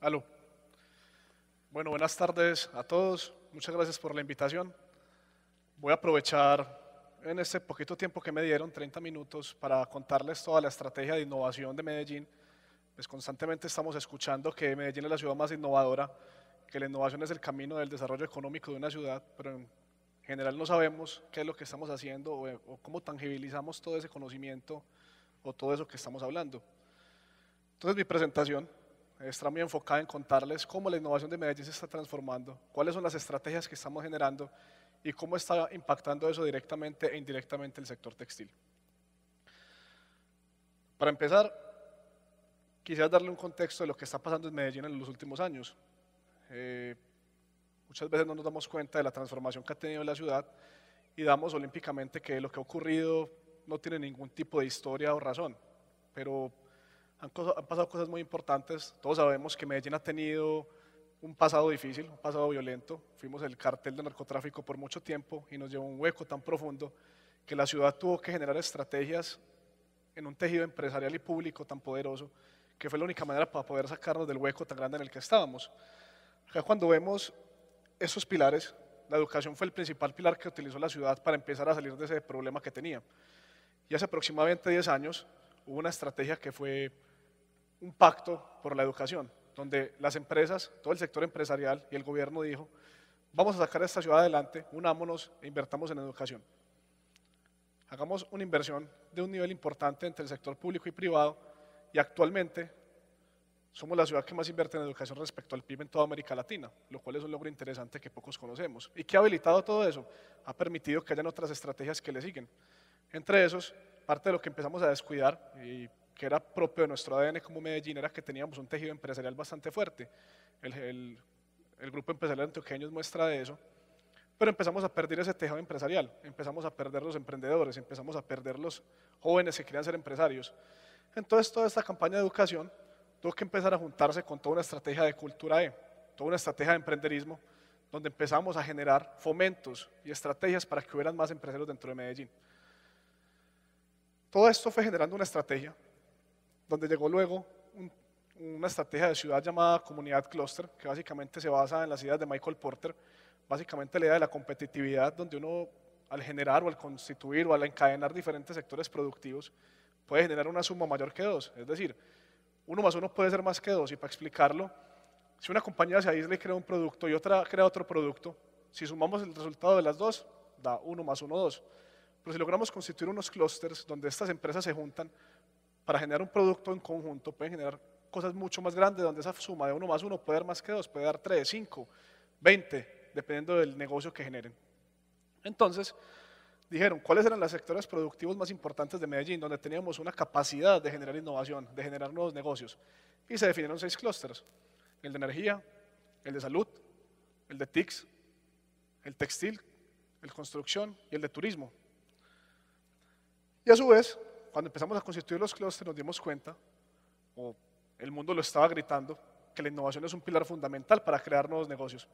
Aló. Bueno, buenas tardes a todos. Muchas gracias por la invitación. Voy a aprovechar en este poquito tiempo que me dieron, 30 minutos, para contarles toda la estrategia de innovación de Medellín. Pues constantemente estamos escuchando que Medellín es la ciudad más innovadora, que la innovación es el camino del desarrollo económico de una ciudad, pero en general no sabemos qué es lo que estamos haciendo o cómo tangibilizamos todo ese conocimiento o todo eso que estamos hablando. Entonces mi presentación está muy enfocada en contarles cómo la innovación de Medellín se está transformando, cuáles son las estrategias que estamos generando y cómo está impactando eso directamente e indirectamente el sector textil. Para empezar, quisiera darle un contexto de lo que está pasando en Medellín en los últimos años. Muchas veces no nos damos cuenta de la transformación que ha tenido la ciudad y damos olímpicamente que lo que ha ocurrido no tiene ningún tipo de historia o razón, pero han pasado cosas muy importantes. Todos sabemos que Medellín ha tenido un pasado difícil, un pasado violento. Fuimos el cartel de narcotráfico por mucho tiempo y nos llevó a un hueco tan profundo que la ciudad tuvo que generar estrategias en un tejido empresarial y público tan poderoso que fue la única manera para poder sacarnos del hueco tan grande en el que estábamos. Acá cuando vemos esos pilares, la educación fue el principal pilar que utilizó la ciudad para empezar a salir de ese problema que tenía. Y hace aproximadamente 10 años hubo una estrategia que fue un pacto por la educación, donde las empresas, todo el sector empresarial y el gobierno dijo, vamos a sacar a esta ciudad adelante, unámonos e invertamos en educación. Hagamos una inversión de un nivel importante entre el sector público y privado y actualmente somos la ciudad que más invierte en educación respecto al PIB en toda América Latina, lo cual es un logro interesante que pocos conocemos. ¿Y qué ha habilitado todo eso? Ha permitido que hayan otras estrategias que le siguen. Entre esos, parte de lo que empezamos a descuidar y que era propio de nuestro ADN como Medellín era que teníamos un tejido empresarial bastante fuerte. El grupo empresarial antioqueño es muestra de eso, pero empezamos a perder ese tejido empresarial, empezamos a perder los emprendedores, empezamos a perder los jóvenes que querían ser empresarios. Entonces toda esta campaña de educación tuvo que empezar a juntarse con toda una estrategia de cultura toda una estrategia de emprenderismo, donde empezamos a generar fomentos y estrategias para que hubieran más empresarios dentro de Medellín. Todo esto fue generando una estrategia donde llegó luego una estrategia de ciudad llamada Comunidad Cluster, que básicamente se basa en las ideas de Michael Porter, básicamente la idea de la competitividad, donde uno al generar o al constituir o al encadenar diferentes sectores productivos puede generar una suma mayor que dos, es decir, 1 más 1 puede ser más que 2, y para explicarlo, si una compañía se aísla y crea un producto y otra crea otro producto, si sumamos el resultado de las dos, da 1 más 1, 2. Pero si logramos constituir unos clústeres donde estas empresas se juntan para generar un producto en conjunto, pueden generar cosas mucho más grandes, donde esa suma de 1 más 1 puede dar más que 2, puede dar 3, 5, 20, dependiendo del negocio que generen. Entonces, dijeron cuáles eran los sectores productivos más importantes de Medellín, donde teníamos una capacidad de generar innovación, de generar nuevos negocios. Y se definieron 6 clústeres: el de energía, el de salud, el de TICs, el textil, el de construcción y el de turismo. Y a su vez, cuando empezamos a constituir los clústeres nos dimos cuenta, o el mundo lo estaba gritando, que la innovación es un pilar fundamental para crear nuevos negocios.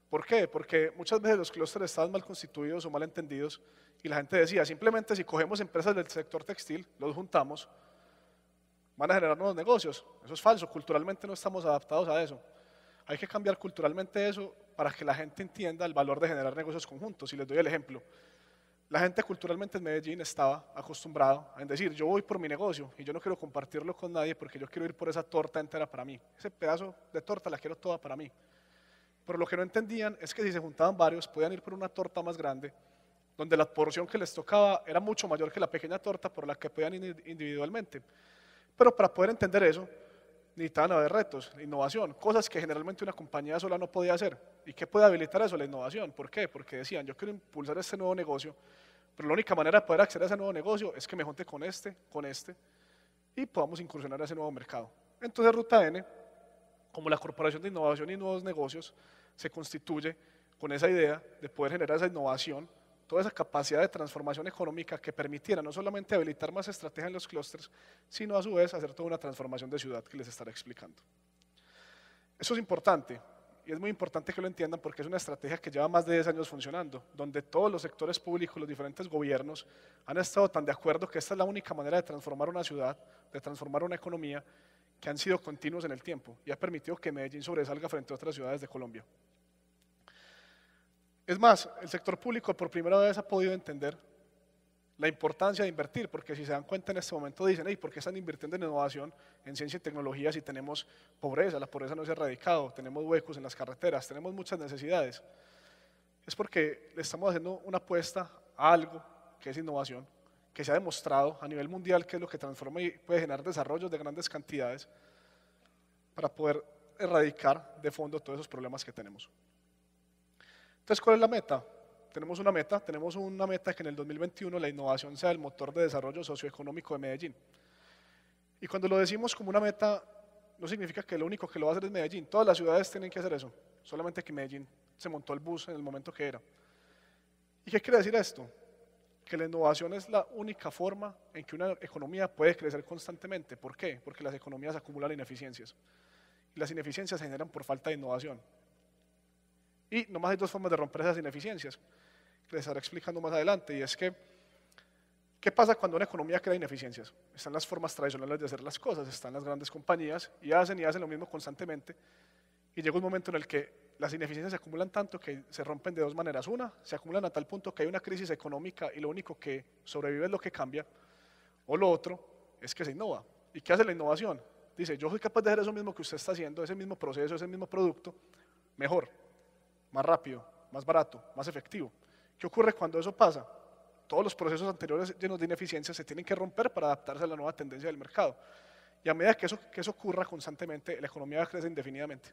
¿Por qué? Porque muchas veces los clústeres estaban mal constituidos o mal entendidos y la gente decía, simplemente si cogemos empresas del sector textil, los juntamos, van a generar nuevos negocios. Eso es falso, culturalmente no estamos adaptados a eso. Hay que cambiar culturalmente eso para que la gente entienda el valor de generar negocios conjuntos. Y les doy el ejemplo. La gente culturalmente en Medellín estaba acostumbrada a decir, yo voy por mi negocio y yo no quiero compartirlo con nadie porque yo quiero ir por esa torta entera para mí. Ese pedazo de torta la quiero toda para mí. Pero lo que no entendían es que si se juntaban varios, podían ir por una torta más grande, donde la porción que les tocaba era mucho mayor que la pequeña torta por la que podían ir individualmente. Pero para poder entender eso, necesitaban haber retos, innovación, cosas que generalmente una compañía sola no podía hacer. ¿Y qué puede habilitar eso? La innovación. ¿Por qué? Porque decían, yo quiero impulsar este nuevo negocio, pero la única manera de poder acceder a ese nuevo negocio es que me junte con este, y podamos incursionar a ese nuevo mercado. Entonces Ruta N, como la Corporación de Innovación y Nuevos Negocios, se constituye con esa idea de poder generar esa innovación, toda esa capacidad de transformación económica que permitiera no solamente habilitar más estrategia en los clústeres, sino a su vez hacer toda una transformación de ciudad que les estaré explicando. Eso es importante, y es muy importante que lo entiendan porque es una estrategia que lleva más de 10 años funcionando, donde todos los sectores públicos, los diferentes gobiernos han estado tan de acuerdo que esta es la única manera de transformar una ciudad, de transformar una economía, que han sido continuos en el tiempo y ha permitido que Medellín sobresalga frente a otras ciudades de Colombia. Es más, el sector público por primera vez ha podido entender la importancia de invertir, porque si se dan cuenta en este momento dicen, hey, ¿por qué están invirtiendo en innovación, en ciencia y tecnología si tenemos pobreza? La pobreza no se ha erradicado, tenemos huecos en las carreteras, tenemos muchas necesidades. Es porque le estamos haciendo una apuesta a algo que es innovación, que se ha demostrado a nivel mundial que es lo que transforma y puede generar desarrollos de grandes cantidades para poder erradicar de fondo todos esos problemas que tenemos. Entonces, ¿cuál es la meta? Tenemos una meta que en el 2021 la innovación sea el motor de desarrollo socioeconómico de Medellín. Y cuando lo decimos como una meta, no significa que lo único que lo va a hacer es Medellín. Todas las ciudades tienen que hacer eso, solamente que Medellín se montó el bus en el momento que era. ¿Y qué quiere decir esto? Que la innovación es la única forma en que una economía puede crecer constantemente. ¿Por qué? Porque las economías acumulan ineficiencias. Y las ineficiencias se generan por falta de innovación. Y nomás hay dos formas de romper esas ineficiencias, que les estaré explicando más adelante, y es que, ¿qué pasa cuando una economía crea ineficiencias? Están las formas tradicionales de hacer las cosas, están las grandes compañías, y hacen lo mismo constantemente, y llega un momento en el que las ineficiencias se acumulan tanto que se rompen de dos maneras. Una, se acumulan a tal punto que hay una crisis económica y lo único que sobrevive es lo que cambia, o lo otro es que se innova. ¿Y qué hace la innovación? Dice, yo soy capaz de hacer eso mismo que usted está haciendo, ese mismo proceso, ese mismo producto, mejor, más rápido, más barato, más efectivo. ¿Qué ocurre cuando eso pasa? Todos los procesos anteriores llenos de ineficiencias se tienen que romper para adaptarse a la nueva tendencia del mercado. Y a medida que eso ocurra constantemente, la economía va a crecer indefinidamente.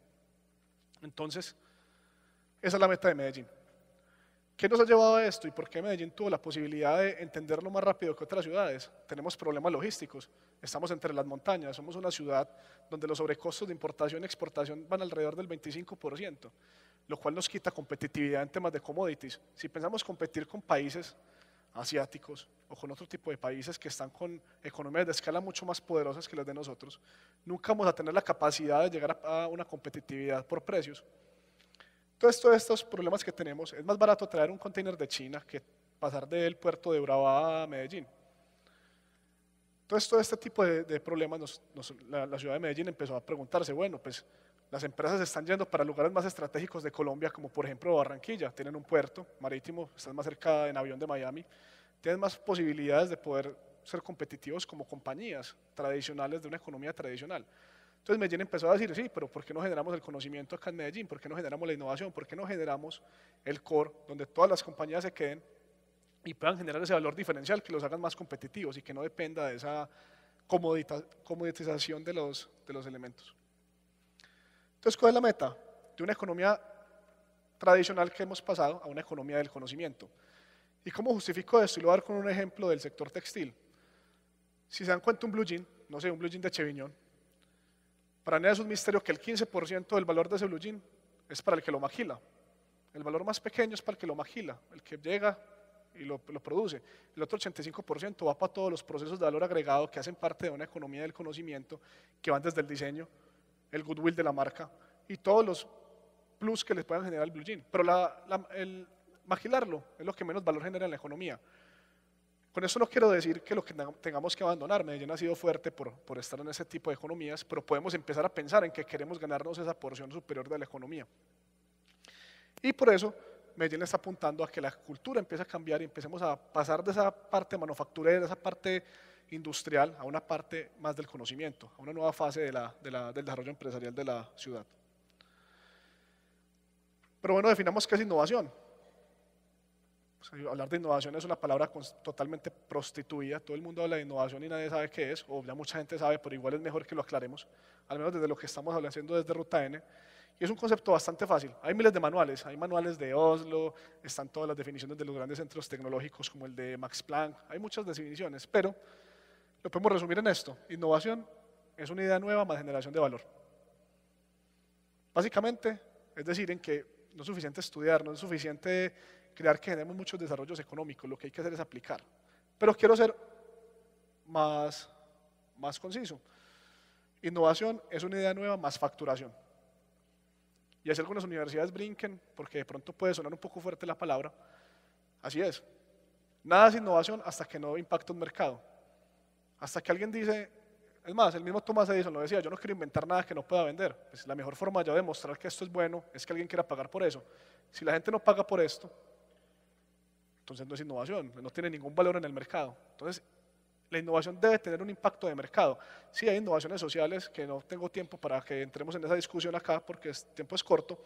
Entonces, esa es la meta de Medellín. ¿Qué nos ha llevado a esto y por qué Medellín tuvo la posibilidad de entenderlo más rápido que otras ciudades? Tenemos problemas logísticos, estamos entre las montañas, somos una ciudad donde los sobrecostos de importación y exportación van alrededor del 25%, lo cual nos quita competitividad en temas de commodities. Si pensamos competir con países asiáticos o con otro tipo de países que están con economías de escala mucho más poderosas que las de nosotros, nunca vamos a tener la capacidad de llegar a una competitividad por precios. Entonces, todos estos problemas que tenemos, es más barato traer un container de China que pasar del puerto de Urabá a Medellín. Entonces, todo este tipo de problemas, la ciudad de Medellín empezó a preguntarse, bueno, pues las empresas están yendo para lugares más estratégicos de Colombia, como por ejemplo Barranquilla, tienen un puerto marítimo, están más cerca en avión de Miami, tienen más posibilidades de poder ser competitivos como compañías tradicionales de una economía tradicional. Entonces Medellín empezó a decir, sí, pero ¿por qué no generamos el conocimiento acá en Medellín? ¿Por qué no generamos la innovación? ¿Por qué no generamos el core donde todas las compañías se queden y puedan generar ese valor diferencial que los hagan más competitivos y que no dependa de esa comoditización de los elementos? Entonces, ¿cuál es la meta? De una economía tradicional que hemos pasado a una economía del conocimiento. ¿Y cómo justifico esto? Y lo voy a dar con un ejemplo del sector textil. Si se dan cuenta, un blue jean, no sé, un blue jean de Cheviñón, para nadie es un misterio que el 15% del valor de ese blue jean es para el que lo maquila. El valor más pequeño es para el que lo maquila, el que llega y lo produce. El otro 85% va para todos los procesos de valor agregado que hacen parte de una economía del conocimiento, que van desde el diseño, el goodwill de la marca y todos los plus que les puedan generar el blue jean. Pero el maquilarlo es lo que menos valor genera en la economía. Con eso no quiero decir que lo que tengamos que abandonar. Medellín ha sido fuerte por estar en ese tipo de economías, pero podemos empezar a pensar en que queremos ganarnos esa porción superior de la economía. Y por eso Medellín está apuntando a que la cultura empiece a cambiar y empecemos a pasar de esa parte manufacturera, de esa parte industrial, a una parte más del conocimiento, a una nueva fase del desarrollo empresarial de la ciudad. Pero bueno, definamos qué es innovación. Hablar de innovación es una palabra totalmente prostituida, todo el mundo habla de innovación y nadie sabe qué es, o ya mucha gente sabe, pero igual es mejor que lo aclaremos, al menos desde lo que estamos haciendo desde Ruta N, y es un concepto bastante fácil. Hay miles de manuales, hay manuales de Oslo, están todas las definiciones de los grandes centros tecnológicos como el de Max Planck, hay muchas definiciones, pero lo podemos resumir en esto: innovación es una idea nueva más generación de valor. Básicamente, es decir, en que no es suficiente estudiar, no es suficiente crear que generemos muchos desarrollos económicos, lo que hay que hacer es aplicar. Pero quiero ser más conciso. Innovación es una idea nueva más facturación. Y así algunas universidades brinquen, porque de pronto puede sonar un poco fuerte la palabra. Así es. Nada es innovación hasta que no impacta un mercado. Hasta que alguien dice, Es más, el mismo Thomas Edison lo decía, yo no quiero inventar nada que no pueda vender. Pues la mejor forma de demostrar que esto es bueno es que alguien quiera pagar por eso. Si la gente no paga por esto, entonces no es innovación, no tiene ningún valor en el mercado. Entonces, la innovación debe tener un impacto de mercado. Sí, hay innovaciones sociales que no tengo tiempo para que entremos en esa discusión acá porque el tiempo es corto,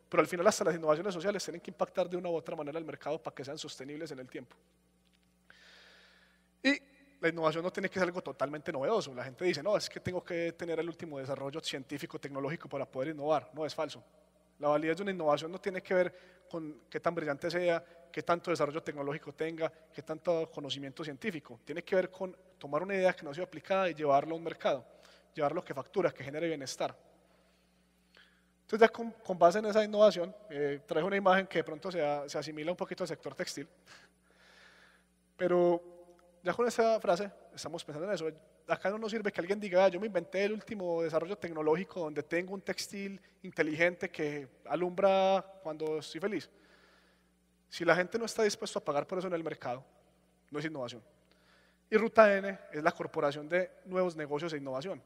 pero al final hasta las innovaciones sociales tienen que impactar de una u otra manera el mercado para que sean sostenibles en el tiempo. Y la innovación no tiene que ser algo totalmente novedoso. La gente dice, no, es que tengo que tener el último desarrollo científico, tecnológico para poder innovar. No, es falso. La validez de una innovación no tiene que ver con qué tan brillante sea, qué tanto desarrollo tecnológico tenga, qué tanto conocimiento científico. Tiene que ver con tomar una idea que no ha sido aplicada y llevarla a un mercado, llevarlo que factura, que genere bienestar. Entonces, ya con base en esa innovación, traje una imagen que de pronto se asimila un poquito al sector textil, pero ya con esa frase estamos pensando en eso. Acá no nos sirve que alguien diga, yo me inventé el último desarrollo tecnológico donde tengo un textil inteligente que alumbra cuando estoy feliz. Si la gente no está dispuesta a pagar por eso en el mercado, no es innovación. Y Ruta N es la corporación de nuevos negocios e innovación.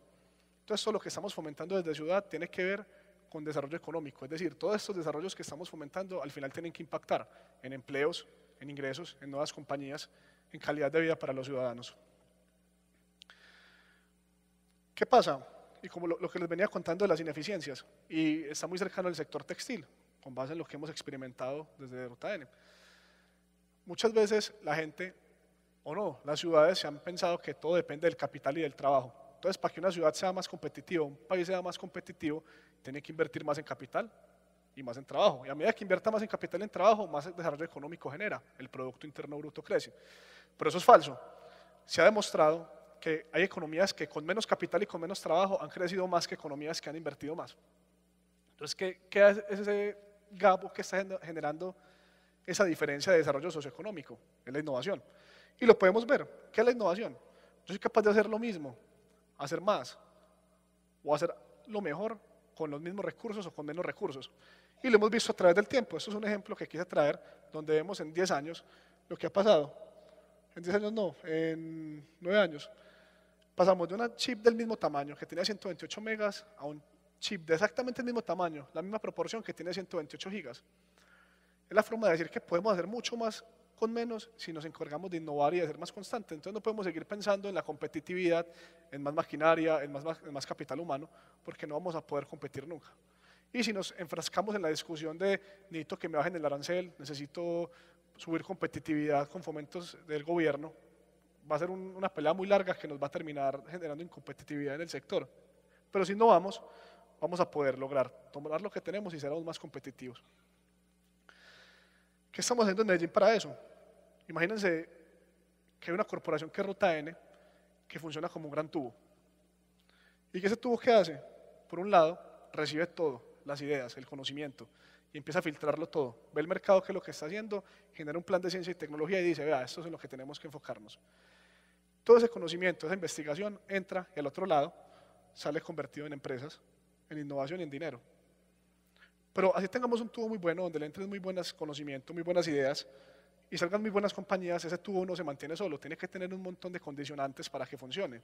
Entonces, todo lo que estamos fomentando desde Ciudad tiene que ver con desarrollo económico. Es decir, todos estos desarrollos que estamos fomentando al final tienen que impactar en empleos, en ingresos, en nuevas compañías, en calidad de vida para los ciudadanos. ¿Qué pasa? Y como lo que les venía contando de las ineficiencias, y está muy cercano al sector textil, con base en lo que hemos experimentado desde Ruta N. Muchas veces la gente, o no, las ciudades se han pensado que todo depende del capital y del trabajo. Entonces, para que una ciudad sea más competitiva, un país sea más competitivo, tiene que invertir más en capital y más en trabajo. Y a medida que invierta más en capital y en trabajo, más desarrollo económico genera, el Producto Interno Bruto crece. Pero eso es falso. Se ha demostrado que hay economías que con menos capital y con menos trabajo han crecido más que economías que han invertido más. Entonces, ¿qué es ese gap que está generando esa diferencia de desarrollo socioeconómico? Es la innovación. Y lo podemos ver. ¿Qué es la innovación? Yo soy capaz de hacer lo mismo, hacer más, o hacer lo mejor con los mismos recursos o con menos recursos. Y lo hemos visto a través del tiempo. Esto es un ejemplo que quise traer, donde vemos en 10 años lo que ha pasado. En 10 años no, en 9 años. Pasamos de una chip del mismo tamaño, que tenía 128 megas, a un chip de exactamente el mismo tamaño, la misma proporción, que tiene 128 gigas. Es la forma de decir que podemos hacer mucho más con menos si nos encargamos de innovar y de ser más constantes. Entonces no podemos seguir pensando en la competitividad, en más maquinaria, en más capital humano, porque no vamos a poder competir nunca. Y si nos enfrascamos en la discusión de necesito que me bajen el arancel, necesito subir competitividad con fomentos del gobierno, va a ser una pelea muy larga que nos va a terminar generando incompetitividad en el sector. Pero si no vamos a poder lograr tomar lo que tenemos y ser aún más competitivos. ¿Qué estamos haciendo en Medellín para eso? Imagínense que hay una corporación que es Ruta N, que funciona como un gran tubo. ¿Y qué ese tubo qué hace? Por un lado, recibe todo, las ideas, el conocimiento, y empieza a filtrarlo todo. Ve el mercado qué es lo que está haciendo, genera un plan de ciencia y tecnología y dice, vea, esto es en lo que tenemos que enfocarnos. Todo ese conocimiento, esa investigación entra y al otro lado sale convertido en empresas, en innovación y en dinero. Pero así tengamos un tubo muy bueno, donde le entren muy buenos conocimientos, muy buenas ideas y salgan muy buenas compañías, ese tubo no se mantiene solo, tiene que tener un montón de condicionantes para que funcione.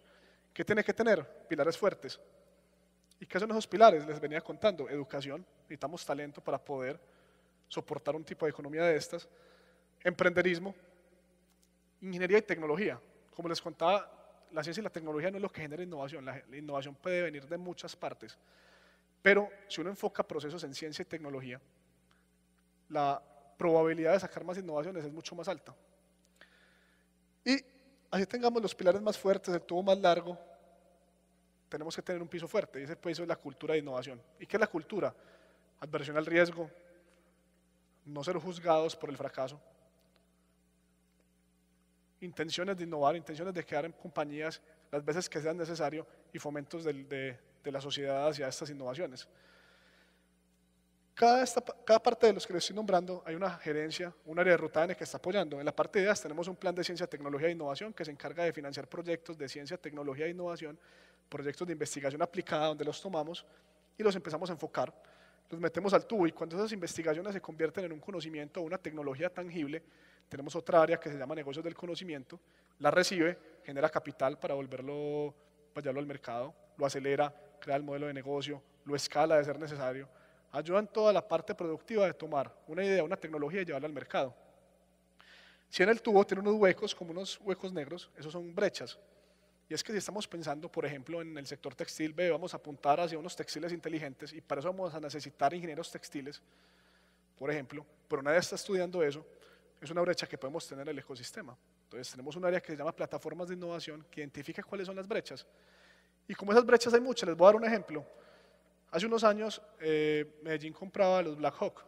¿Qué tiene que tener? Pilares fuertes. ¿Y qué son esos pilares? Les venía contando, educación, necesitamos talento para poder soportar un tipo de economía de estas, emprenderismo, ingeniería y tecnología. Como les contaba, la ciencia y la tecnología no es lo que genera innovación, la innovación puede venir de muchas partes, pero si uno enfoca procesos en ciencia y tecnología, la probabilidad de sacar más innovaciones es mucho más alta. Y así tengamos los pilares más fuertes, el tubo más largo, tenemos que tener un piso fuerte, y ese piso es la cultura de innovación. ¿Y qué es la cultura? Adversión al riesgo, no ser juzgados por el fracaso, intenciones de innovar, intenciones de quedar en compañías las veces que sean necesario y fomentos de la sociedad hacia estas innovaciones. Cada parte de los que les estoy nombrando hay una gerencia, un área de Ruta N que está apoyando. En la parte de ideas tenemos un plan de ciencia, tecnología e innovación que se encarga de financiar proyectos de ciencia, tecnología e innovación, proyectos de investigación aplicada donde los tomamos y los empezamos a enfocar, los metemos al tubo y cuando esas investigaciones se convierten en un conocimiento o una tecnología tangible, tenemos otra área que se llama negocios del conocimiento, la recibe, genera capital para volverlo para llevarlo al mercado, lo acelera, crea el modelo de negocio, lo escala de ser necesario, ayuda en toda la parte productiva de tomar una idea, una tecnología y llevarla al mercado. Si en el tubo tiene unos huecos, como unos huecos negros, esos son brechas. Y es que si estamos pensando, por ejemplo, en el sector textil, vamos a apuntar hacia unos textiles inteligentes y para eso vamos a necesitar ingenieros textiles, por ejemplo, pero nadie está estudiando eso, es una brecha que podemos tener en el ecosistema. Entonces tenemos un área que se llama plataformas de innovación que identifica cuáles son las brechas. Y como esas brechas hay muchas, les voy a dar un ejemplo. Hace unos años Medellín compraba los Black Hawk.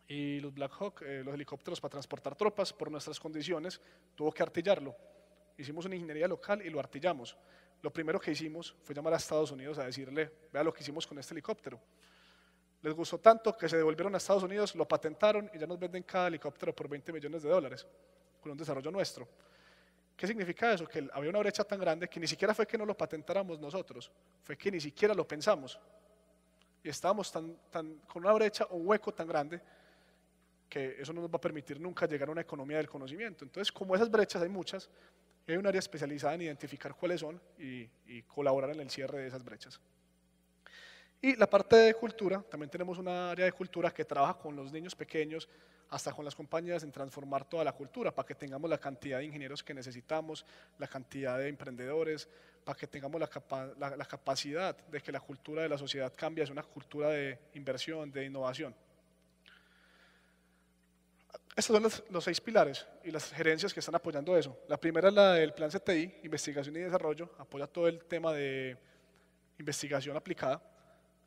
Y los Black Hawk, los helicópteros para transportar tropas, por nuestras condiciones, tuvo que artillarlo. Hicimos una ingeniería local y lo artillamos. Lo primero que hicimos fue llamar a Estados Unidos a decirle, vea lo que hicimos con este helicóptero. Les gustó tanto que se devolvieron a Estados Unidos, lo patentaron y ya nos venden cada helicóptero por $20 millones, con un desarrollo nuestro. ¿Qué significa eso? Que había una brecha tan grande que ni siquiera fue que no lo patentáramos nosotros, fue que ni siquiera lo pensamos. Y estábamos con una brecha o un hueco tan grande que eso no nos va a permitir nunca llegar a una economía del conocimiento. Entonces, como esas brechas hay muchas, hay un área especializada en identificar cuáles son y colaborar en el cierre de esas brechas. Y la parte de cultura, también tenemos una área de cultura que trabaja con los niños pequeños, hasta con las compañías en transformar toda la cultura, para que tengamos la cantidad de ingenieros que necesitamos, la cantidad de emprendedores, para que tengamos la capacidad de que la cultura de la sociedad cambie hacia una cultura de inversión, de innovación. Estos son los 6 pilares y las gerencias que están apoyando eso. La primera es la del Plan CTI, Investigación y Desarrollo, apoya todo el tema de investigación aplicada.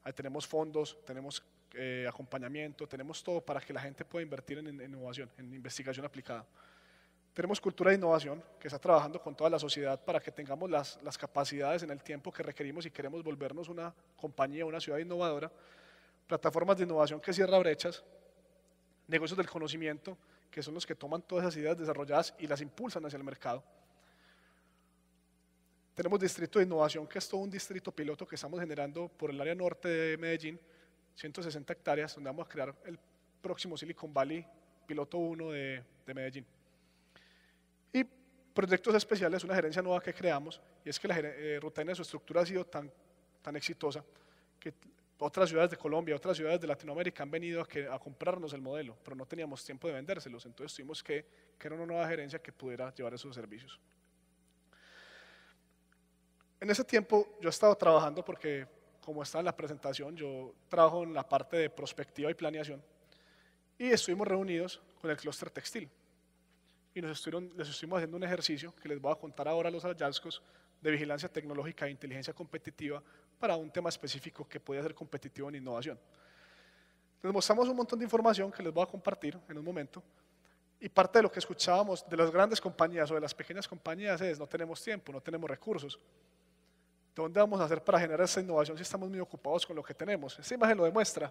Ahí tenemos fondos, tenemos acompañamiento, tenemos todo para que la gente pueda invertir en innovación, en investigación aplicada. Tenemos cultura de innovación, que está trabajando con toda la sociedad para que tengamos las capacidades en el tiempo que requerimos y queremos volvernos una compañía, una ciudad innovadora. Plataformas de innovación que cierra brechas. Negocios del conocimiento, que son los que toman todas esas ideas desarrolladas y las impulsan hacia el mercado. Tenemos distrito de innovación, que es todo un distrito piloto que estamos generando por el área norte de Medellín, 160 hectáreas, donde vamos a crear el próximo Silicon Valley piloto 1 de Medellín. Y proyectos especiales, una gerencia nueva que creamos, y es que la Rutaina de su estructura ha sido tan exitosa que otras ciudades de Colombia, otras ciudades de Latinoamérica han venido a comprarnos el modelo, pero no teníamos tiempo de vendérselos, entonces tuvimos que crear una nueva gerencia que pudiera llevar esos servicios. En ese tiempo yo he estado trabajando porque, como está en la presentación, yo trabajo en la parte de prospectiva y planeación y estuvimos reunidos con el clúster textil y les estuvimos haciendo un ejercicio que les voy a contar ahora los hallazgos de vigilancia tecnológica e inteligencia competitiva para un tema específico que puede ser competitivo en innovación. Les mostramos un montón de información que les voy a compartir en un momento y parte de lo que escuchábamos de las grandes compañías o de las pequeñas compañías es no tenemos tiempo, no tenemos recursos. ¿De dónde vamos a hacer para generar esa innovación si estamos muy ocupados con lo que tenemos? Esta imagen lo demuestra.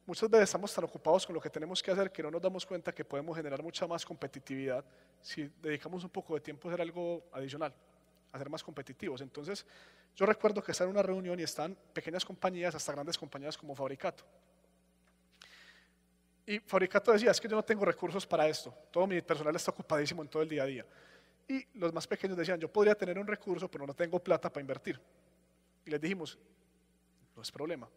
Muchas veces estamos tan ocupados con lo que tenemos que hacer que no nos damos cuenta que podemos generar mucha más competitividad si dedicamos un poco de tiempo a hacer algo adicional, a ser más competitivos. Entonces, yo recuerdo que estaba en una reunión y están pequeñas compañías hasta grandes compañías como Fabricato. Y Fabricato decía, es que yo no tengo recursos para esto, todo mi personal está ocupadísimo en todo el día a día. Y los más pequeños decían, yo podría tener un recurso, pero no tengo plata para invertir. Y les dijimos, no es problema.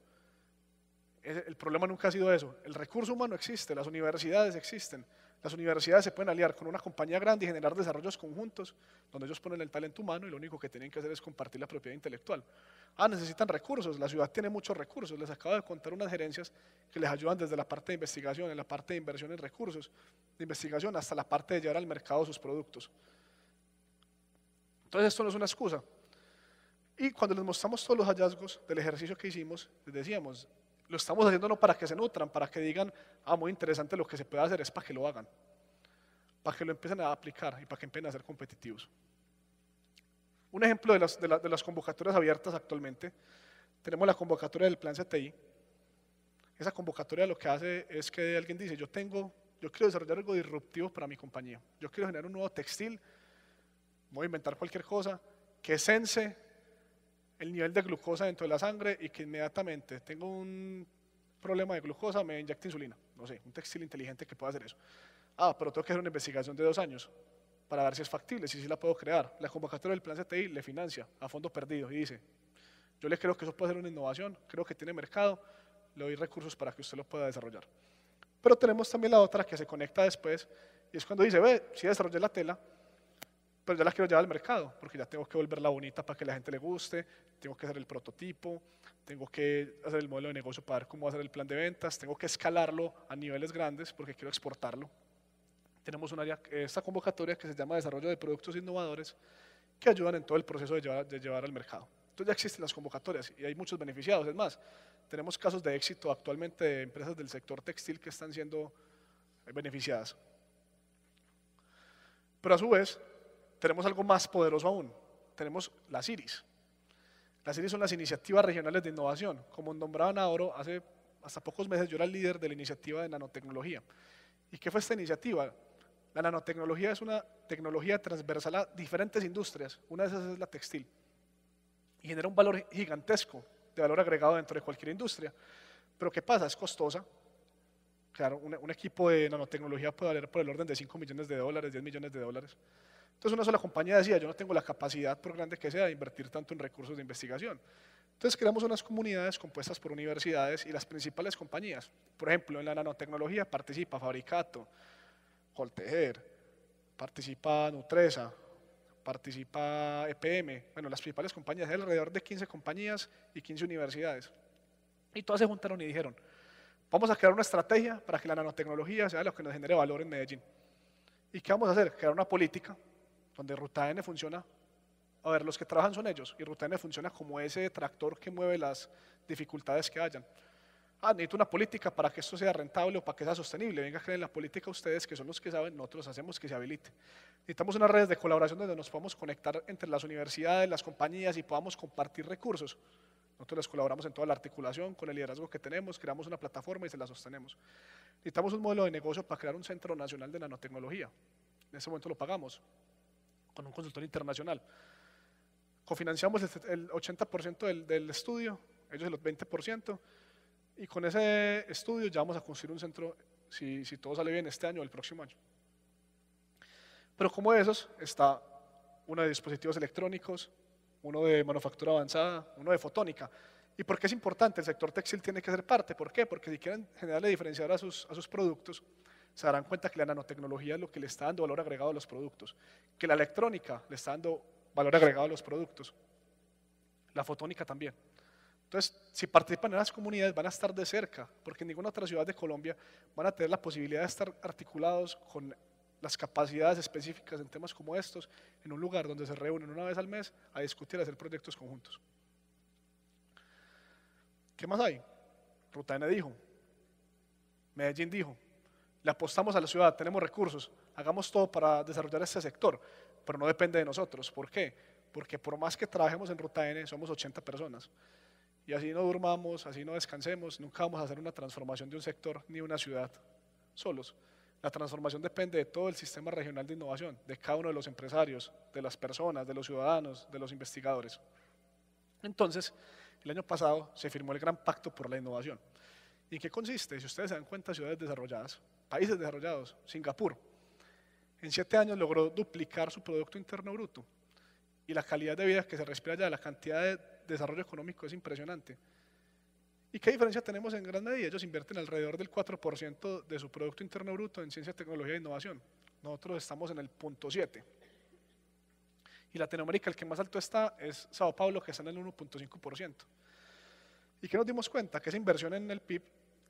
El problema nunca ha sido eso. El recurso humano existe, las universidades existen. Las universidades se pueden aliar con una compañía grande y generar desarrollos conjuntos, donde ellos ponen el talento humano y lo único que tienen que hacer es compartir la propiedad intelectual. Necesitan recursos, la ciudad tiene muchos recursos. Les acabo de contar unas gerencias que les ayudan desde la parte de investigación, en la parte de inversión en recursos, de investigación, hasta la parte de llevar al mercado sus productos. Entonces esto no es una excusa. Y cuando les mostramos todos los hallazgos del ejercicio que hicimos, les decíamos, lo estamos haciendo no para que se nutran, para que digan, muy interesante lo que se puede hacer, es para que lo hagan, para que lo empiecen a aplicar y para que empiecen a ser competitivos. Un ejemplo de las convocatorias abiertas actualmente, tenemos la convocatoria del Plan CTI. Esa convocatoria lo que hace es que alguien dice, yo quiero desarrollar algo disruptivo para mi compañía, yo quiero generar un nuevo textil, voy a inventar cualquier cosa que sense el nivel de glucosa dentro de la sangre y que inmediatamente tengo un problema de glucosa, me inyecte insulina. No sé, un textil inteligente que pueda hacer eso. Pero tengo que hacer una investigación de 2 años. para ver si es factible, si sí la puedo crear. La convocatoria del plan CTI le financia a fondo perdido y dice, yo le creo que eso puede ser una innovación, creo que tiene mercado, le doy recursos para que usted lo pueda desarrollar. Pero tenemos también la otra que se conecta después y es cuando dice, ve, sí desarrollé la tela, pero ya la quiero llevar al mercado, porque ya tengo que volverla bonita para que la gente le guste, tengo que hacer el prototipo, tengo que hacer el modelo de negocio para ver cómo va a ser el plan de ventas, tengo que escalarlo a niveles grandes porque quiero exportarlo. Tenemos un área, esta convocatoria que se llama Desarrollo de Productos Innovadores, que ayudan en todo el proceso de llevar al mercado. Entonces ya existen las convocatorias y hay muchos beneficiados. Es más, tenemos casos de éxito actualmente de empresas del sector textil que están siendo beneficiadas. Pero a su vez, tenemos algo más poderoso aún. Tenemos las IRIS. Las IRIS son las iniciativas regionales de innovación. Como nombraban ahora, hace hasta pocos meses yo era el líder de la iniciativa de nanotecnología. ¿Y qué fue esta iniciativa? La nanotecnología es una tecnología transversal a diferentes industrias. Una de esas es la textil. Y genera un valor gigantesco de valor agregado dentro de cualquier industria. Pero ¿qué pasa? Es costosa. Claro, un equipo de nanotecnología puede valer por el orden de 5 millones de dólares, 10 millones de dólares. Entonces una sola compañía decía, yo no tengo la capacidad, por grande que sea, de invertir tanto en recursos de investigación. Entonces creamos unas comunidades compuestas por universidades y las principales compañías. Por ejemplo, en la nanotecnología participa Fabricato, Holteger, participa Nutresa, participa EPM, bueno, las principales compañías, hay alrededor de 15 compañías y 15 universidades. Y todas se juntaron y dijeron, vamos a crear una estrategia para que la nanotecnología sea lo que nos genere valor en Medellín. ¿Y qué vamos a hacer? Crear una política donde Ruta N funciona. A ver, los que trabajan son ellos y Ruta N funciona como ese tractor que mueve las dificultades que hayan. Necesito una política para que esto sea rentable o para que sea sostenible. Venga, creen la política ustedes, que son los que saben, nosotros hacemos que se habilite. Necesitamos unas redes de colaboración donde nos podamos conectar entre las universidades, las compañías y podamos compartir recursos. Nosotros les colaboramos en toda la articulación, con el liderazgo que tenemos, creamos una plataforma y se la sostenemos. Necesitamos un modelo de negocio para crear un centro nacional de nanotecnología. En ese momento lo pagamos con un consultor internacional. Cofinanciamos el 80% del estudio, ellos el 20%, y con ese estudio ya vamos a construir un centro, si todo sale bien, este año o el próximo año. Pero como esos está uno de dispositivos electrónicos, uno de manufactura avanzada, uno de fotónica. ¿Y por qué es importante? El sector textil tiene que ser parte. ¿Por qué? Porque si quieren generarle diferenciador a sus productos, se darán cuenta que la nanotecnología es lo que le está dando valor agregado a los productos, que la electrónica le está dando valor agregado a los productos, la fotónica también. Entonces, si participan en las comunidades van a estar de cerca, porque en ninguna otra ciudad de Colombia van a tener la posibilidad de estar articulados con las capacidades específicas en temas como estos, en un lugar donde se reúnen una vez al mes a discutir, a hacer proyectos conjuntos. ¿Qué más hay? Ruta N dijo, Medellín dijo, le apostamos a la ciudad, tenemos recursos, hagamos todo para desarrollar este sector, pero no depende de nosotros. ¿Por qué? Porque por más que trabajemos en Ruta N, somos 80 personas. Y así no durmamos, así no descansemos, nunca vamos a hacer una transformación de un sector ni una ciudad solos. La transformación depende de todo el sistema regional de innovación, de cada uno de los empresarios, de las personas, de los ciudadanos, de los investigadores. Entonces, el año pasado se firmó el Gran Pacto por la Innovación. ¿Y en qué consiste? Si ustedes se dan cuenta, ciudades desarrolladas, países desarrollados, Singapur, en 7 años logró duplicar su Producto Interno Bruto. Y la calidad de vida que se respira allá, la cantidad de desarrollo económico es impresionante. ¿Y qué diferencia tenemos en gran medida? Ellos invierten alrededor del 4% de su Producto Interno Bruto en ciencia, tecnología e innovación. Nosotros estamos en el 0.7. Y Latinoamérica, el que más alto está es Sao Paulo, que está en el 1.5%. ¿Y qué nos dimos cuenta? Que esa inversión en el PIB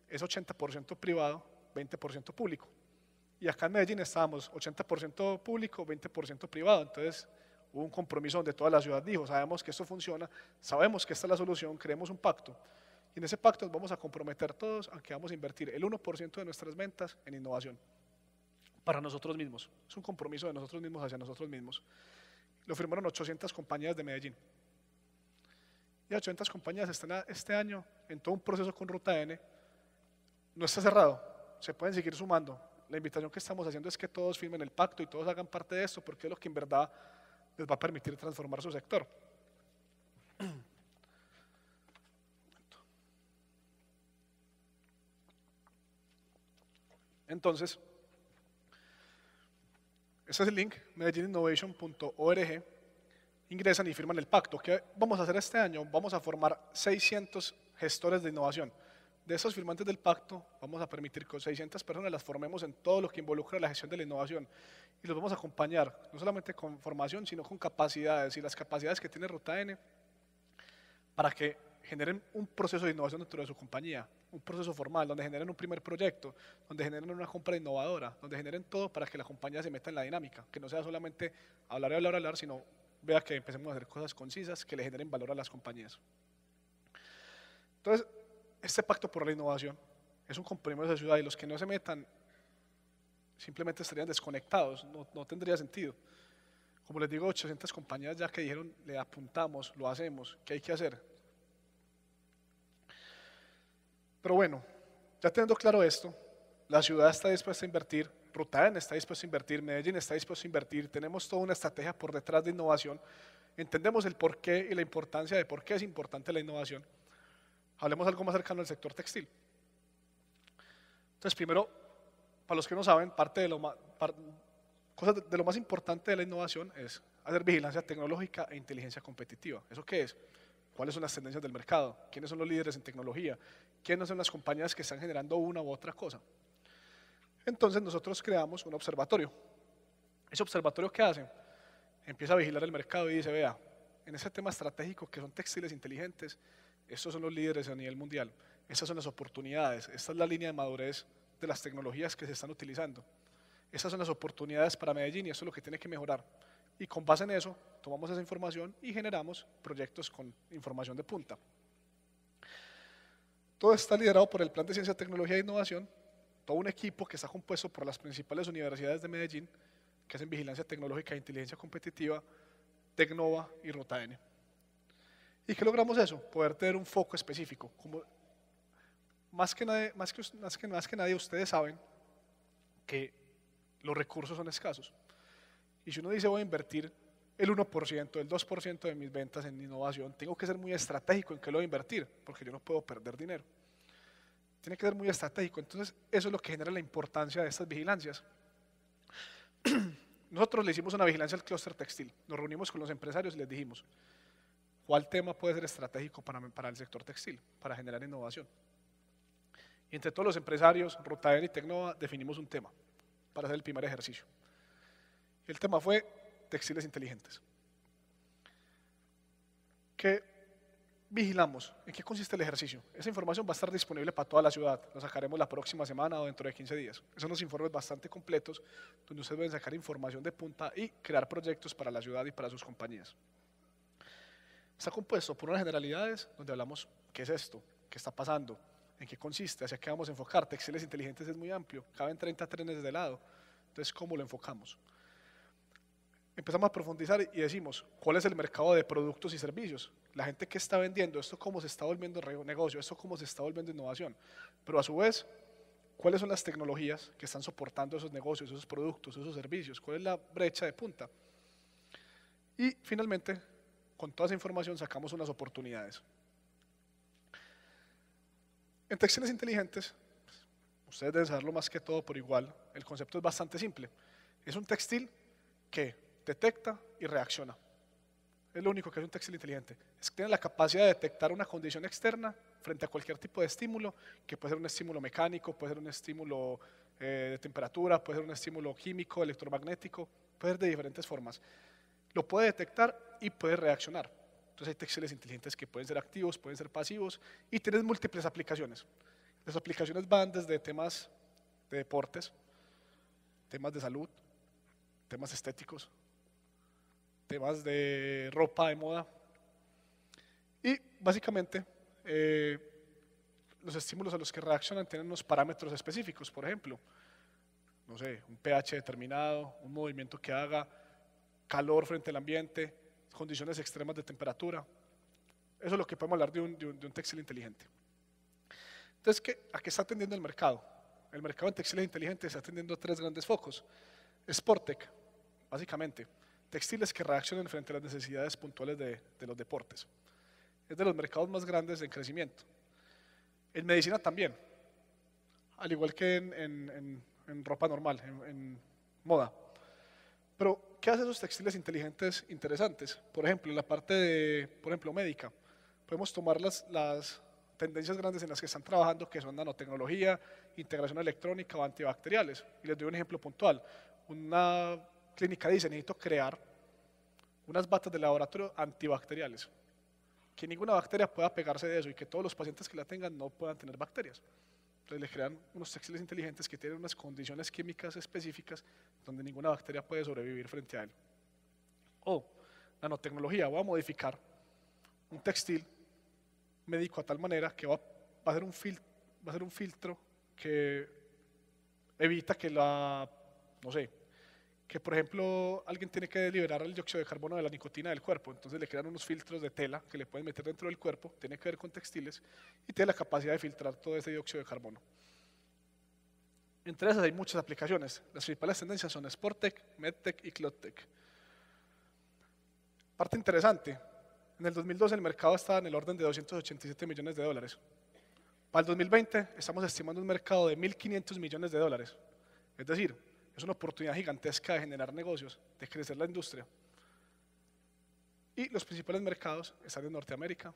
es 80% privado, 20% público. Y acá en Medellín estábamos 80% público, 20% privado. Entonces hubo un compromiso donde toda la ciudad dijo, sabemos que esto funciona, sabemos que esta es la solución, creemos un pacto. Y en ese pacto nos vamos a comprometer todos a que vamos a invertir el 1% de nuestras ventas en innovación. Para nosotros mismos. Es un compromiso de nosotros mismos hacia nosotros mismos. Lo firmaron 800 compañías de Medellín. Y 800 compañías están este año en todo un proceso con Ruta N. No está cerrado, se pueden seguir sumando. La invitación que estamos haciendo es que todos firmen el pacto y todos hagan parte de esto, porque es lo que en verdad les va a permitir transformar su sector. Entonces, Ese es el link, medellininnovation.org. Ingresan y firman el pacto. ¿Qué vamos a hacer este año? Vamos a formar 600 gestores de innovación. De esos firmantes del pacto, vamos a permitir que 600 personas las formemos en todo lo que involucra la gestión de la innovación. Y los vamos a acompañar, no solamente con formación, sino con capacidades. Y las capacidades que tiene Ruta N para que generen un proceso de innovación dentro de su compañía, un proceso formal, donde generen un primer proyecto, donde generen una compra innovadora, donde generen todo para que la compañía se meta en la dinámica, que no sea solamente hablar y hablar y hablar, sino vea que empecemos a hacer cosas concisas que le generen valor a las compañías. Entonces, este pacto por la innovación es un compromiso de ciudad y los que no se metan simplemente estarían desconectados, no tendría sentido. Como les digo, 800 compañías ya que dijeron, le apuntamos, lo hacemos, ¿qué hay que hacer? Pero bueno, ya teniendo claro esto, la ciudad está dispuesta a invertir, Ruta N está dispuesta a invertir, Medellín está dispuesta a invertir, tenemos toda una estrategia por detrás de innovación, entendemos el porqué y la importancia de por qué es importante la innovación. Hablemos algo más cercano al sector textil. Entonces, primero, para los que no saben, parte de lo más importante de la innovación es hacer vigilancia tecnológica e inteligencia competitiva. ¿Eso qué es? ¿Cuáles son las tendencias del mercado? ¿Quiénes son los líderes en tecnología? ¿Quiénes son las compañías que están generando una u otra cosa? Entonces nosotros creamos un observatorio. ¿Ese observatorio qué hace? Empieza a vigilar el mercado y dice, vea, en ese tema estratégico que son textiles inteligentes, estos son los líderes a nivel mundial, estas son las oportunidades, esta es la línea de madurez de las tecnologías que se están utilizando. Estas son las oportunidades para Medellín y esto es lo que tiene que mejorar. Y con base en eso, tomamos esa información y generamos proyectos con información de punta. Todo está liderado por el Plan de Ciencia, Tecnología e Innovación, todo un equipo que está compuesto por las principales universidades de Medellín, que hacen vigilancia tecnológica e inteligencia competitiva, Tecnova y Ruta N. ¿Y qué logramos eso? Poder tener un foco específico. Como más que nadie ustedes saben que los recursos son escasos. Y si uno dice voy a invertir el 1%, el 2% de mis ventas en innovación, tengo que ser muy estratégico en qué lo voy a invertir, porque yo no puedo perder dinero. Tiene que ser muy estratégico. Entonces, eso es lo que genera la importancia de estas vigilancias. Nosotros le hicimos una vigilancia al clúster textil. Nos reunimos con los empresarios y les dijimos, ¿cuál tema puede ser estratégico para el sector textil, para generar innovación? Y entre todos los empresarios, Ruta N y Tecnova, definimos un tema para hacer el primer ejercicio. El tema fue textiles inteligentes. ¿Qué vigilamos? ¿En qué consiste el ejercicio? Esa información va a estar disponible para toda la ciudad. Lo sacaremos la próxima semana o dentro de 15 días. Esos son unos informes bastante completos donde ustedes pueden sacar información de punta y crear proyectos para la ciudad y para sus compañías. Está compuesto por unas generalidades donde hablamos qué es esto, qué está pasando, en qué consiste, hacia qué vamos a enfocar. Textiles inteligentes es muy amplio, caben 30 trenes de lado. Entonces, ¿cómo lo enfocamos? Empezamos a profundizar y decimos, ¿cuál es el mercado de productos y servicios? La gente que está vendiendo, esto cómo se está volviendo negocio, esto cómo se está volviendo innovación. Pero a su vez, ¿cuáles son las tecnologías que están soportando esos negocios, esos productos, esos servicios? ¿Cuál es la brecha de punta? Y finalmente, con toda esa información sacamos unas oportunidades. En textiles inteligentes, ustedes deben saberlo más que todo por igual, el concepto es bastante simple. Es un textil que detecta y reacciona. Es lo único que es un textil inteligente. Es que tiene la capacidad de detectar una condición externa frente a cualquier tipo de estímulo, que puede ser un estímulo mecánico, puede ser un estímulo de temperatura, puede ser un estímulo químico, electromagnético, puede ser de diferentes formas. Lo puede detectar y puede reaccionar. Entonces hay textiles inteligentes que pueden ser activos, pueden ser pasivos y tienen múltiples aplicaciones. Las aplicaciones van desde temas de deportes, temas de salud, temas estéticos, temas de ropa, de moda. Y básicamente los estímulos a los que reaccionan tienen unos parámetros específicos, por ejemplo, no sé, un pH determinado, un movimiento que haga, calor frente al ambiente, condiciones extremas de temperatura. Eso es lo que podemos hablar de un textil inteligente. Entonces, ¿a qué está atendiendo el mercado? El mercado en textiles inteligentes está atendiendo a 3 grandes focos. Sportec, básicamente, textiles que reaccionan frente a las necesidades puntuales de los deportes. Es de los mercados más grandes en crecimiento. En medicina también, al igual que en ropa normal, en moda. Pero, ¿qué hacen esos textiles inteligentes interesantes? Por ejemplo, en la parte de, por ejemplo, médica, podemos tomar las tendencias grandes en las que están trabajando, que son nanotecnología, integración electrónica o antibacteriales. Y les doy un ejemplo puntual. Una clínica dice, necesito crear unas batas de laboratorio antibacteriales, que ninguna bacteria pueda pegarse de eso y que todos los pacientes que la tengan no puedan tener bacterias. Entonces le crean unos textiles inteligentes que tienen unas condiciones químicas específicas donde ninguna bacteria puede sobrevivir frente a él. O nanotecnología, voy a modificar un textil médico a tal manera que va a ser un filtro que evita que no sé, que por ejemplo alguien tiene que liberar el dióxido de carbono de la nicotina del cuerpo, entonces le crean unos filtros de tela que le pueden meter dentro del cuerpo, tiene que ver con textiles y tiene la capacidad de filtrar todo ese dióxido de carbono. Entre esas hay muchas aplicaciones, las principales tendencias son Sporttech, Medtech y Cloudtech. Parte interesante, en el 2012 el mercado estaba en el orden de 287 millones de dólares. Para el 2020 estamos estimando un mercado de 1.500 millones de dólares. Es decir, es una oportunidad gigantesca de generar negocios, de crecer la industria. Y los principales mercados están en Norteamérica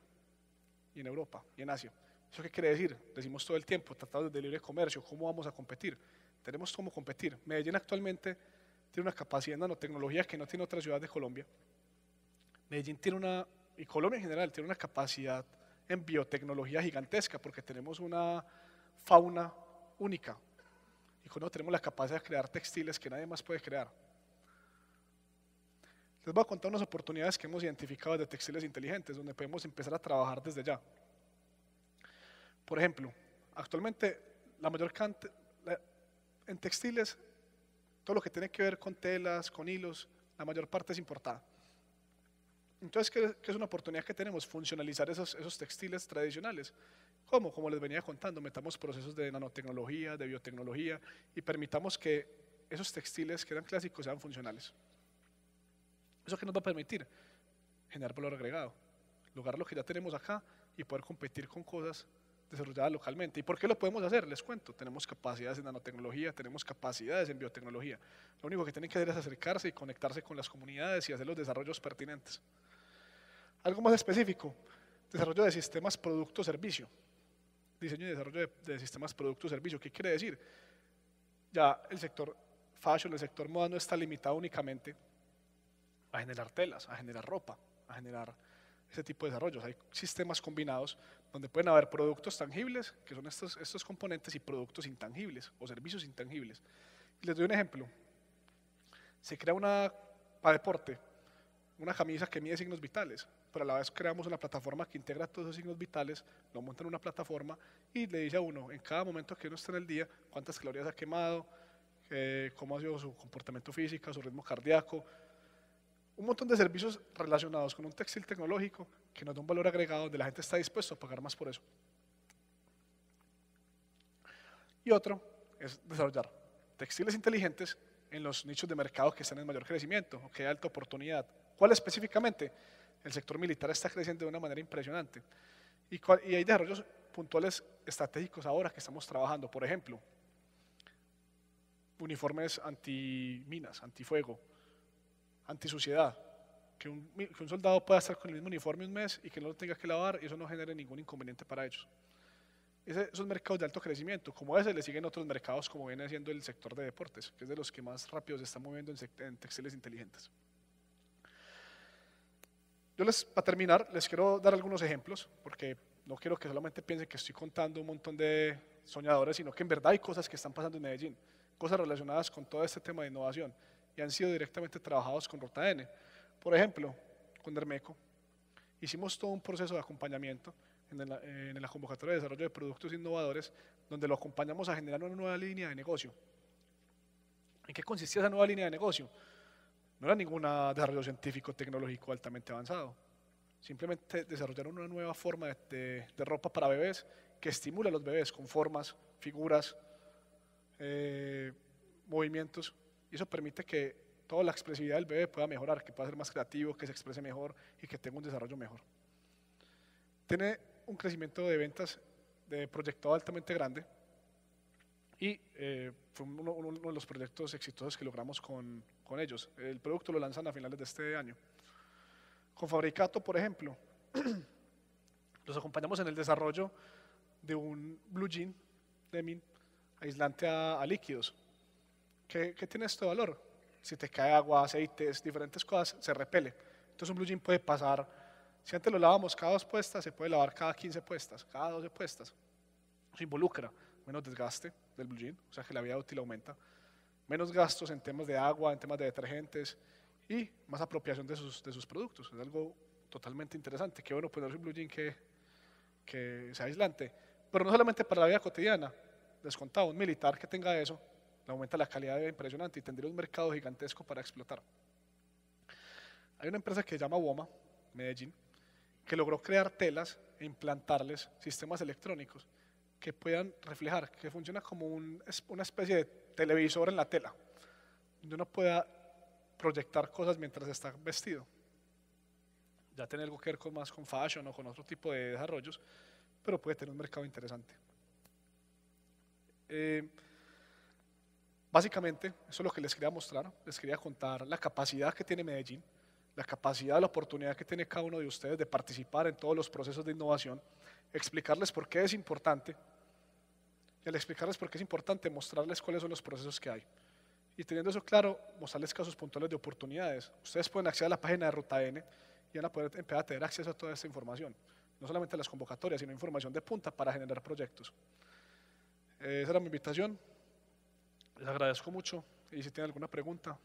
y en Europa y en Asia. ¿Eso qué quiere decir? Decimos todo el tiempo, tratados de libre comercio, ¿cómo vamos a competir? Tenemos cómo competir. Medellín actualmente tiene una capacidad en nanotecnología que no tiene otra ciudad de Colombia. Medellín tiene y Colombia en general, tiene una capacidad en biotecnología gigantesca porque tenemos una fauna única. Y cuando tenemos la capacidad de crear textiles que nadie más puede crear. Les voy a contar unas oportunidades que hemos identificado de textiles inteligentes, donde podemos empezar a trabajar desde ya. Por ejemplo, actualmente la mayor cantidad, en textiles, todo lo que tiene que ver con telas, con hilos, la mayor parte es importada. Entonces, ¿qué es una oportunidad que tenemos? Funcionalizar esos textiles tradicionales. ¿Cómo? Como les venía contando, metamos procesos de nanotecnología, de biotecnología y permitamos que esos textiles que eran clásicos sean funcionales. ¿Eso qué nos va a permitir? Generar valor agregado, lograr lo que ya tenemos acá y poder competir con cosas desarrolladas localmente. ¿Y por qué lo podemos hacer? Les cuento, tenemos capacidades en nanotecnología, tenemos capacidades en biotecnología. Lo único que tienen que hacer es acercarse y conectarse con las comunidades y hacer los desarrollos pertinentes. Algo más específico, desarrollo de sistemas producto-servicio. Diseño y desarrollo de sistemas producto-servicio. ¿Qué quiere decir? Ya el sector fashion, el sector moda no está limitado únicamente a generar telas, a generar ropa, a generar ese tipo de desarrollos. Hay sistemas combinados donde pueden haber productos tangibles, que son estos componentes, y productos intangibles o servicios intangibles. Y les doy un ejemplo. Se crea para deporte, una camisa que mide signos vitales, pero a la vez creamos una plataforma que integra todos esos signos vitales, lo monta en una plataforma y le dice a uno, en cada momento que uno está en el día, cuántas calorías ha quemado, cómo ha sido su comportamiento físico, su ritmo cardíaco, un montón de servicios relacionados con un textil tecnológico que nos da un valor agregado donde la gente está dispuesta a pagar más por eso. Y otro es desarrollar textiles inteligentes en los nichos de mercado que están en mayor crecimiento o que hay alta oportunidad. ¿Cuál específicamente? El sector militar está creciendo de una manera impresionante. Y hay desarrollos puntuales estratégicos ahora que estamos trabajando. Por ejemplo, uniformes antiminas, antifuego, antisuciedad. Que un soldado pueda estar con el mismo uniforme un mes y que no lo tenga que lavar y eso no genere ningún inconveniente para ellos. Esos mercados de alto crecimiento, como ese, le siguen otros mercados como viene siendo el sector de deportes, que es de los que más rápido se está moviendo en textiles inteligentes. Para terminar, les quiero dar algunos ejemplos, porque no quiero que solamente piensen que estoy contando un montón de soñadores, sino que en verdad hay cosas que están pasando en Medellín, cosas relacionadas con todo este tema de innovación, y han sido directamente trabajados con Ruta N. Por ejemplo, con Dermeco, hicimos todo un proceso de acompañamiento en la convocatoria de desarrollo de productos innovadores, donde lo acompañamos a generar una nueva línea de negocio. ¿En qué consistía esa nueva línea de negocio? No era ningún desarrollo científico tecnológico altamente avanzado. Simplemente desarrollaron una nueva forma de ropa para bebés que estimula a los bebés con formas, figuras, movimientos. Y eso permite que toda la expresividad del bebé pueda mejorar, que pueda ser más creativo, que se exprese mejor y que tenga un desarrollo mejor. Tiene un crecimiento de ventas proyectado altamente grande y fue uno de los proyectos exitosos que logramos con ellos. El producto lo lanzan a finales de este año. Con Fabricato, por ejemplo, los acompañamos en el desarrollo de un blue jean denim aislante a líquidos. ¿Qué tiene este valor? Si te cae agua, aceites, diferentes cosas, se repele. Entonces un blue jean puede pasar, si antes lo lavábamos cada 2 puestas, se puede lavar cada 15 puestas, cada 12 puestas. Eso involucra menos desgaste del blue jean, o sea que la vida útil aumenta, menos gastos en temas de agua, en temas de detergentes y más apropiación de sus productos. Es algo totalmente interesante. Qué bueno ponerse un blue jean que sea aislante, pero no solamente para la vida cotidiana. Descontado, un militar que tenga eso, le aumenta la calidad de vida impresionante y tendría un mercado gigantesco para explotar. Hay una empresa que se llama WOMA, Medellín, que logró crear telas e implantarles sistemas electrónicos que puedan reflejar, que funciona como una especie de televisor en la tela, donde uno pueda proyectar cosas mientras está vestido. Ya tiene algo que ver más con fashion o con otro tipo de desarrollos, pero puede tener un mercado interesante. Básicamente, eso es lo que les quería mostrar, les quería contar la capacidad que tiene Medellín, la capacidad, la oportunidad que tiene cada uno de ustedes de participar en todos los procesos de innovación, explicarles por qué es importante, y al explicarles por qué es importante, mostrarles cuáles son los procesos que hay. Y teniendo eso claro, mostrarles casos puntuales de oportunidades. Ustedes pueden acceder a la página de Ruta N y van a poder empezar a tener acceso a toda esta información, no solamente a las convocatorias, sino información de punta para generar proyectos. Esa era mi invitación. Les agradezco mucho y si tienen alguna pregunta,